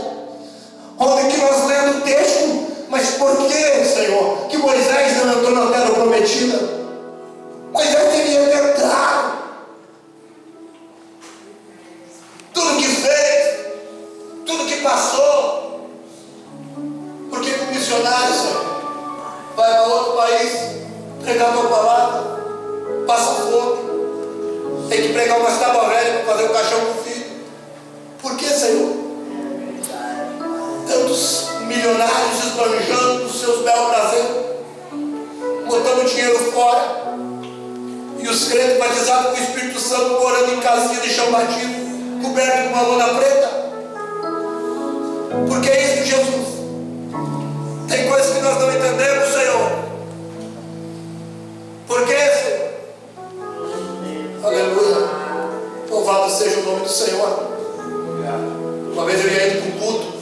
Speaker 4: Onde que nós lemos o texto? Mas por que, Senhor, que Moisés não entrou na terra prometida? Moisés teria entrado. Tudo que fez, tudo que passou. Porque o missionário, Senhor, vai para outro país pregar a tua palavra, passa fome, tem que pregar uma tábua velha para fazer um caixão para o filho. Por que, Senhor? Tantos milionários esbanjando os seus belos prazeres, botando dinheiro fora, e os crentes batizados com o Espírito Santo morando em casinha de chão batido, coberto com uma lona preta. Por que isso, Jesus? Tem coisas que nós não entendemos, Senhor. Por que, Senhor? Aleluia. Louvado seja o nome do Senhor. Uma vez eu ia indo para um culto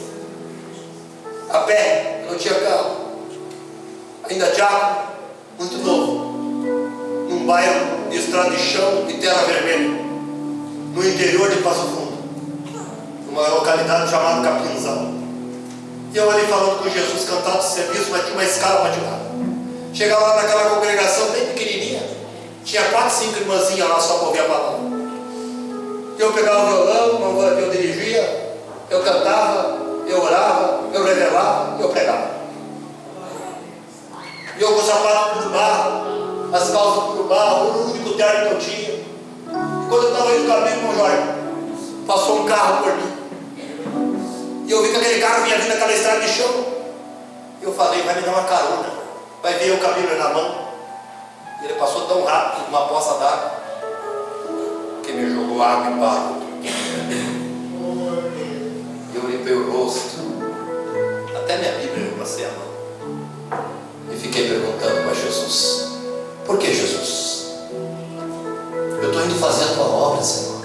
Speaker 4: a pé, eu não tinha carro, ainda diácono, muito novo, num bairro de estrada de chão e terra vermelha, no interior de Passo Fundo, numa localidade chamada Capinzal. E eu ali falando com Jesus, cantado de serviço, mas tinha uma escala para tirar. Chegava lá naquela congregação bem pequenininha, tinha 4, 5 irmãzinhas lá só para ouvir a palavra. Eu pegava o violão, eu dirigia, eu cantava, eu orava, eu revelava, eu pregava. E eu com o sapato por barro, as calças por barro, o único terno que eu tinha. E quando eu estava indo caminho com o Jorge, passou um carro por mim. E eu vi que aquele carro vinha vindo naquela estrada de chão. E eu falei, vai me dar uma carona, vai ver o cabelo na mão. E ele passou tão rápido, uma poça d'água, que me jogou água e barro. Eu limpei o rosto, até minha Bíblia eu passei a mão e fiquei perguntando para Jesus: por que, Jesus? Eu estou indo fazer a tua obra, Senhor.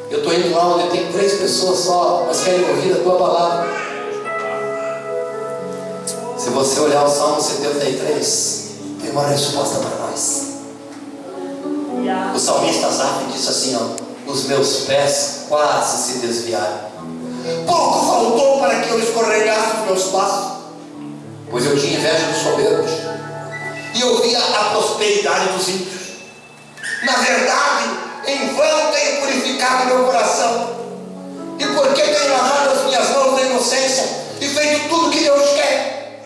Speaker 4: Eu estou indo lá onde tem 3 pessoas só, mas querem ouvir a tua palavra. Se você olhar o Salmo 73, tem uma resposta para nós. O salmista Asaf disse assim, ó: os meus pés quase se desviaram. Pouco faltou para que eu escorregasse os meus passos, pois eu tinha inveja dos soberbos e eu via a prosperidade dos ímpios. Na verdade, em vão tenho purificado meu coração, e porque tenho lavado as minhas mãos da inocência e feito tudo que Deus quer.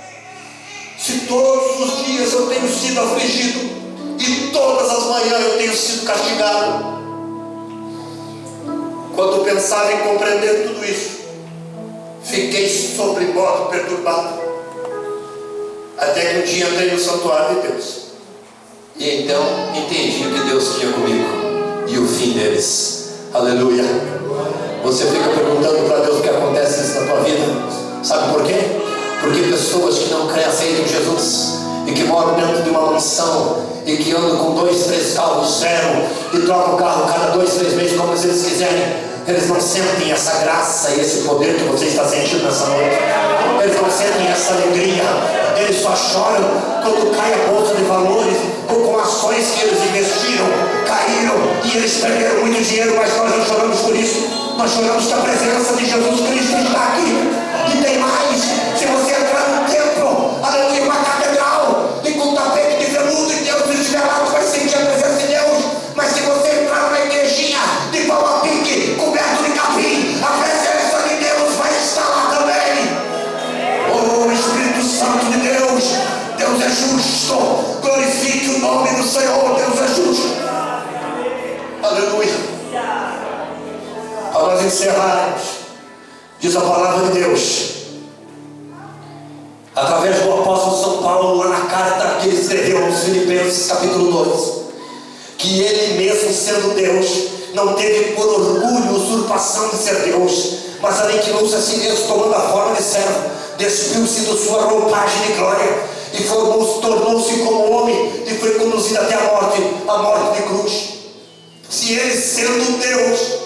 Speaker 4: Se todos os dias eu tenho sido afligido e todas as manhãs eu tenho sido castigado. Quando eu pensava em compreender tudo isso, fiquei sobremodo perturbado, até que um dia entrei no santuário de Deus, e então entendi o que Deus tinha comigo e o fim deles. Aleluia. Você fica perguntando para Deus o que acontece isso na tua vida. Sabe por quê? Porque pessoas que não aceitam Jesus e que moram dentro de uma mansão e que andam com 2, 3 carros zero e trocam o carro cada 2, 3 meses como eles quiserem, eles não sentem essa graça e esse poder que você está sentindo nessa noite. Eles não sentem essa alegria. Eles só choram quando cai a bolsa de valores ou com ações que eles investiram, caíram e eles perderam muito dinheiro. Mas nós não choramos por isso. Nós choramos que a presença de Jesus Cristo está aqui. E tem mais: se você entrar num templo, aleluia, uma catedral, e com um tapete de veludo e Deus estiver lá, você vai sentir a presença de Deus. Mas se você entrar numa igrejinha de pau a pique, coberto de capim, a presença de Deus vai estar lá também. Oh, Espírito Santo de Deus, Deus é justo. Glorifique o nome do Senhor. Deus é justo. Aleluia. Para nós encerrarmos, diz a palavra de Deus, através do apóstolo São Paulo, lá na carta que ele escreveu aos Filipenses, capítulo 2, que ele mesmo, sendo Deus, não teve por orgulho usurpação de ser Deus, mas aniquilou-se a si mesmo, tomando a forma de servo, despiu-se de sua roupagem de glória e tornou-se como homem e foi conduzido até a morte de cruz. Se ele, sendo Deus,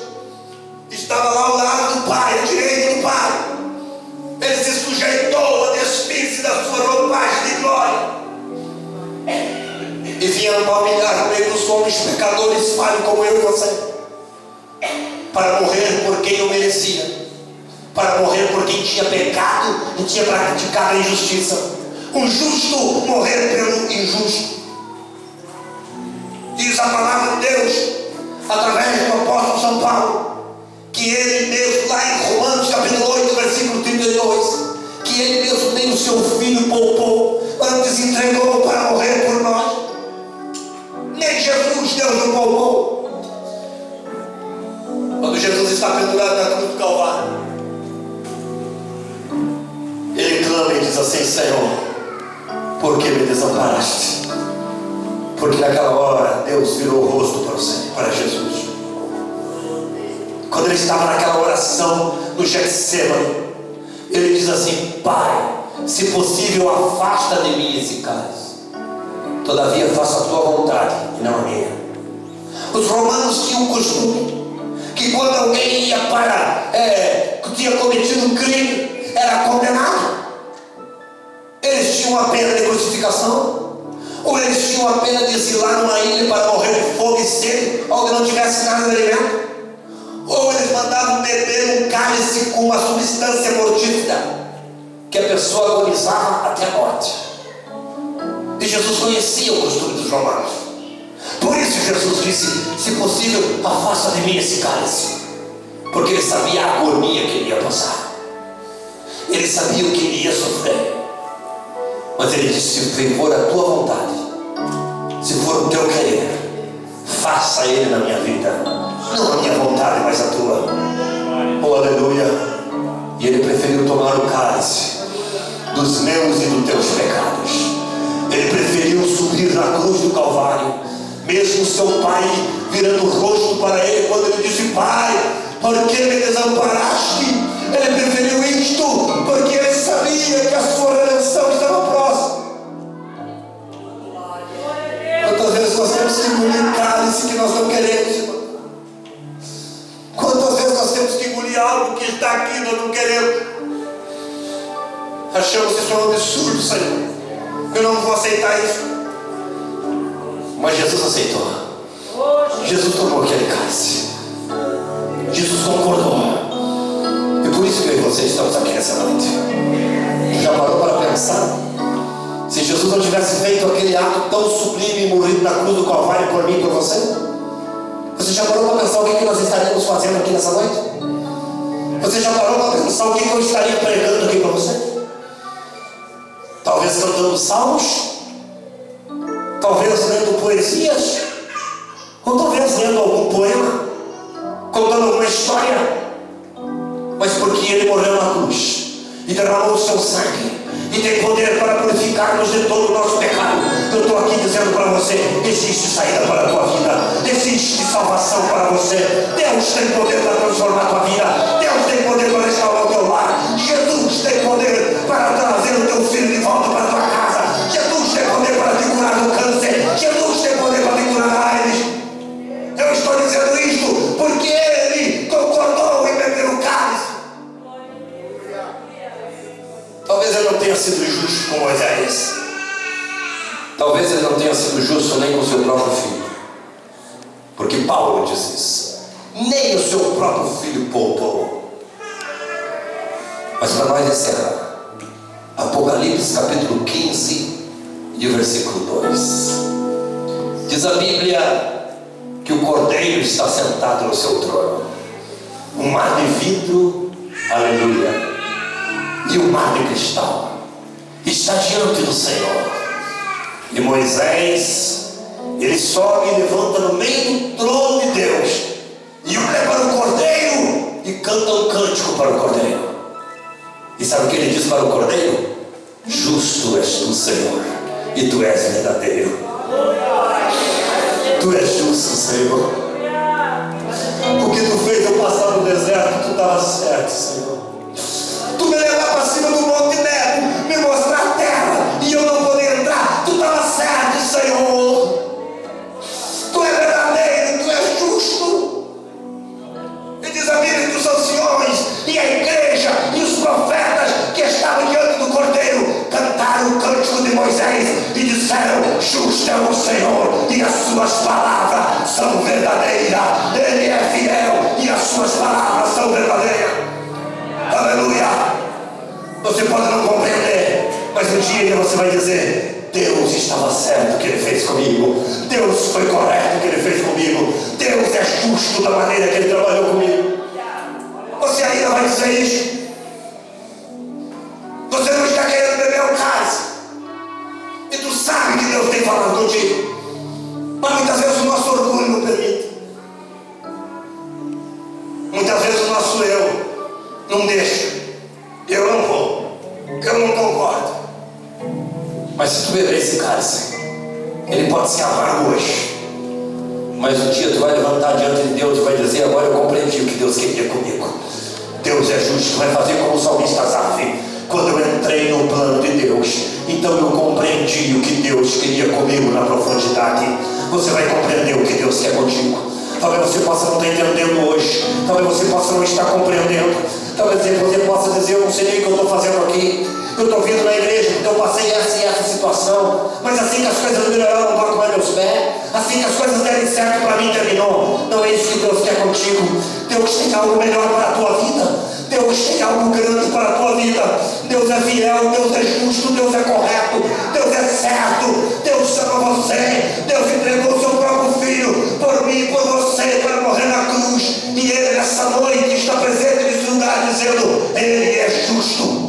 Speaker 4: estava lá ao lado do Pai, à direita do Pai, ele se sujeitou a despir-se da sua roupagem de glória e vinha palmilhar no meio dos homens pecadores, falhos como eu e você, para morrer por quem eu merecia, para morrer por quem tinha pecado e tinha praticado a injustiça. O justo morrer pelo injusto. Diz a palavra de Deus, através do apóstolo São Paulo, que ele mesmo, lá em Romanos capítulo 8, versículo 32, que ele mesmo nem o seu filho poupou, antes entregou para morrer por nós. Nem Jesus Deus não poupou. Quando Jesus está pendurado na cruz do Calvário, ele clama e diz assim: Senhor, por que me desamparaste? Porque naquela hora Deus virou o rosto para Jesus. Quando ele estava naquela oração no Getsemane, ele diz assim: Pai, se possível, afasta de mim esse cálice, todavia faça a tua vontade e não a minha. Os romanos tinham um costume que quando alguém ia tinha cometido um crime, era condenado. Eles tinham a pena de crucificação, ou eles tinham a pena de exilar numa ilha para morrer de fome e sede, onde não tivesse nada de alimento, ou eles mandavam beber um cálice com uma substância mortífera, que a pessoa agonizava até a morte. E Jesus conhecia o costume dos romanos. Por isso Jesus disse: se possível, afasta de mim esse cálice. Porque ele sabia a agonia que ele ia passar, ele sabia o que ele ia sofrer. Mas ele disse: se for a tua vontade, se for o teu querer, faça ele na minha vida, não a minha vontade, mas a tua. Oh, aleluia. E ele preferiu tomar o cálice dos meus e dos teus pecados. Ele preferiu subir na cruz do Calvário, mesmo seu pai virando o rosto para ele quando ele disse: Pai, por que me desamparaste? Ele preferiu isto porque ele sabia que a sua redenção estava próxima. Quantas vezes nós temos que engolir cálice que nós não queremos, irmão? Quantas vezes nós temos que engolir algo que está aqui e nós não queremos? Achamos isso um absurdo, Senhor. Eu não vou aceitar isso. Mas Jesus aceitou. Jesus tomou aquele cálice. Jesus concordou. E por isso que eu e você estamos aqui nessa noite. Já parou para pensar? Se Jesus não tivesse feito aquele ato tão sublime e morrido na cruz do Calvário por mim e por você, você já parou para pensar o que nós estaríamos fazendo aqui nessa noite? Você já parou para pensar o que eu estaria pregando aqui para você? Talvez cantando salmos, talvez lendo poesias, ou talvez lendo algum poema, contando alguma história. Mas porque ele morreu na cruz e derramou o seu sangue e tem poder para purificar-nos de todo o nosso pecado, eu estou aqui dizendo para você: existe saída para a tua vida, existe salvação para você. Deus tem poder para transformar a tua vida, Deus tem poder para restaurar o teu lar, Jesus tem poder para trazer sendo justo nem com o seu próprio filho. Porque Paulo diz isso. Nem o seu próprio filho poupou. Mas para nós encerrar, Apocalipse capítulo 15 e o versículo 2. Diz a Bíblia que o Cordeiro está sentado no seu trono. Um mar de vidro, aleluia, e um mar de cristal está diante do Senhor. E Moisés, ele sobe e levanta no meio do trono de Deus e olha para o Cordeiro e canta um cântico para o Cordeiro. E sabe o que ele diz para o Cordeiro? Justo és tu, Senhor, e tu és verdadeiro. Tu és justo, Senhor. O que tu fez eu passar no deserto, tu estava certo, Senhor. Tu me levar para cima do Monte Nebo, me mostrar a terra e eu não poder entrar, tu estava certo, Senhor. Tu és verdadeiro, tu és justo. E diz a Bíblia que os anciões e a igreja e os profetas que estavam diante do Cordeiro cantaram o cântico de Moisés e disseram: justo é o Senhor e as suas palavras são verdadeiras. Ele é fiel e as suas palavras são verdadeiras. Aleluia. Você pode não compreender, mas um dia você vai dizer: Deus estava certo o que Ele fez comigo. Deus foi correto o que Ele fez comigo. Deus é justo da maneira que Ele trabalhou comigo. Você ainda vai dizer isso? Você não está querendo beber o cálice e tu sabe que Deus tem falado contigo, mas muitas vezes o nosso orgulho não permite. Muitas vezes o nosso eu não deixa. Eu não vou, eu não concordo. Mas se tu beber esse cálice, ele pode ser amargo hoje, mas um dia tu vai levantar diante de Deus e vai dizer: agora eu compreendi o que Deus queria comigo. Deus é justo, vai fazer como o salmista Asaf. Quando eu entrei no plano de Deus, então eu compreendi o que Deus queria comigo na profundidade. Você vai compreender o que Deus quer contigo. Talvez você possa não estar entendendo hoje, talvez você possa não estar compreendendo, talvez você possa dizer: eu não sei nem o que eu estou fazendo aqui. Eu estou vindo na igreja porque eu passei essa e essa situação, mas assim que as coisas melhoraram, não toco mais meus pés. Assim que as coisas derem certo, para mim terminou. Não é isso que Deus quer contigo. Deus tem algo melhor para a tua vida. Deus tem algo grande para a tua vida. Deus é fiel, Deus é justo, Deus é correto, Deus é certo. Deus ama você. Deus entregou o seu próprio filho por mim e por você para morrer na cruz. E Ele nessa noite está presente nesse lugar dizendo: Ele é justo.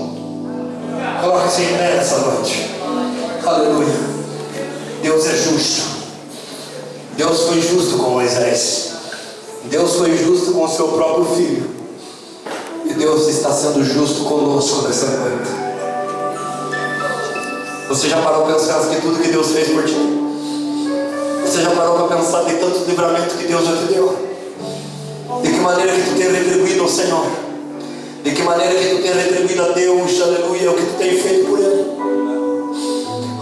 Speaker 4: Coloque-se em pé nessa noite. Aleluia. Deus é justo. Deus foi justo com Moisés. Deus foi justo com o seu próprio filho. E Deus está sendo justo conosco nessa noite. Você já parou para pensar que tudo que Deus fez por ti? Você já parou para pensar de tanto livramento que Deus já te deu? De que maneira que tu tem retribuído ao Senhor? De que maneira que tu tem retribuído a Deus, aleluia, o que tu tem feito por Ele?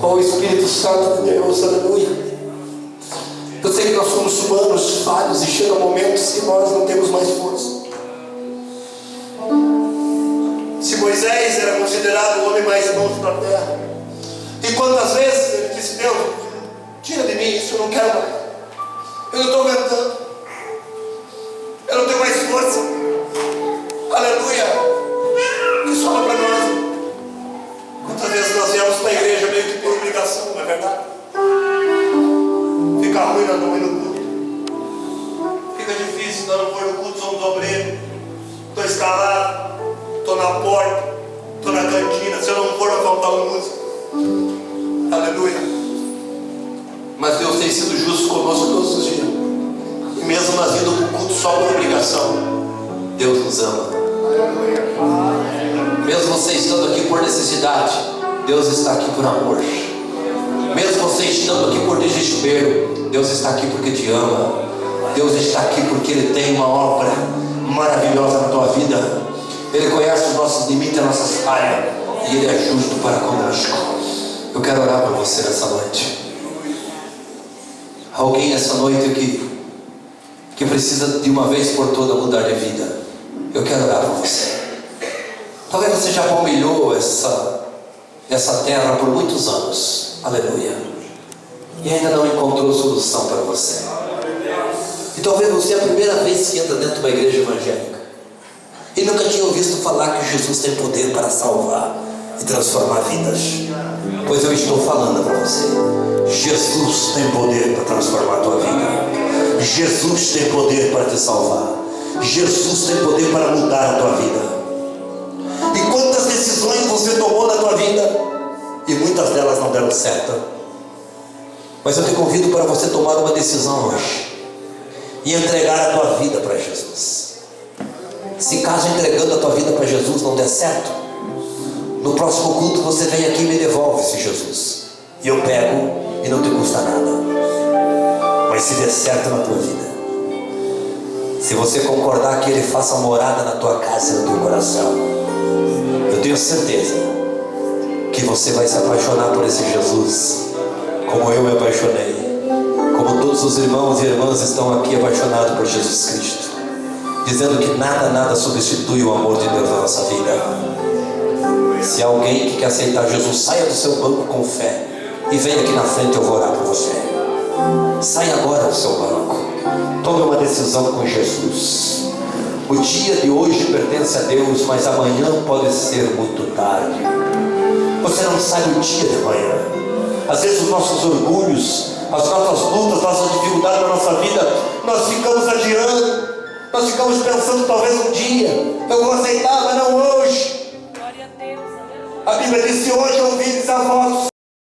Speaker 4: Oh Espírito Santo de Deus, aleluia. Eu sei que nós somos humanos, falhos, e chegam momentos que nós não temos mais força. Se Moisés era considerado o homem mais manso da terra, e quantas vezes ele disse: Deus, tira de mim isso, eu não quero mais, eu não estou aguentando, eu não tenho mais força. Aleluia. Que sobra para nós? Quantas vezes nós viemos para a igreja meio que por obrigação, não é verdade? Fica ruim nós não ir no culto. Fica difícil nós não for no culto, somos obreiros. Estou escalado, estou na porta, estou na cantina. Se eu não for, vai faltar uma música. Aleluia. Mas Deus tem sido justo conosco todos os dias. E mesmo nós indo para o culto só por obrigação, Deus nos ama. Mesmo você estando aqui por necessidade, Deus está aqui por amor. Mesmo você estando aqui por desespero, Deus está aqui porque te ama. Deus está aqui porque Ele tem uma obra maravilhosa na tua vida. Ele conhece os nossos limites, as nossas falhas, e Ele é justo para conosco. Eu quero orar por você nessa noite. Alguém nessa noite que precisa de uma vez por toda mudar de vida. Eu quero orar por você. Talvez você já palmilhou essa terra por muitos anos. Aleluia. e ainda não encontrou solução para você. E talvez você é a primeira vez que entra dentro de uma igreja evangélica e nunca tinha ouvido falar que Jesus tem poder para salvar e transformar vidas. Pois eu estou falando para você, Jesus tem poder para transformar a tua vida. Jesus tem poder para te salvar. Jesus tem poder para mudar a tua vida. E quantas decisões você tomou na tua vida e muitas delas não deram certo. Mas eu te convido para você tomar uma decisão hoje e entregar a tua vida para Jesus. Se caso entregando a tua vida para Jesus não der certo, no próximo culto você vem aqui e me devolve esse Jesus, e eu pego e não te custa nada. Mas se der certo na tua vida, se você concordar que Ele faça morada na tua casa e no teu coração, eu tenho certeza que você vai se apaixonar por esse Jesus, como eu me apaixonei, como todos os irmãos e irmãs estão aqui apaixonados por Jesus Cristo, dizendo que nada substitui o amor de Deus na nossa vida. Se alguém que quer aceitar Jesus, saia do seu banco com fé e venha aqui na frente, eu vou orar por você. Saia agora do seu banco, tome uma decisão com Jesus. O dia de hoje pertence a Deus, mas amanhã pode ser muito tarde. Você não sabe o dia de amanhã. Às vezes os nossos orgulhos, as nossas lutas, nossas dificuldades na nossa vida, nós ficamos adiando, nós ficamos pensando talvez um dia, eu vou aceitar, mas não hoje.
Speaker 3: Glória a Deus.
Speaker 4: A Bíblia diz: se hoje ouvires a voz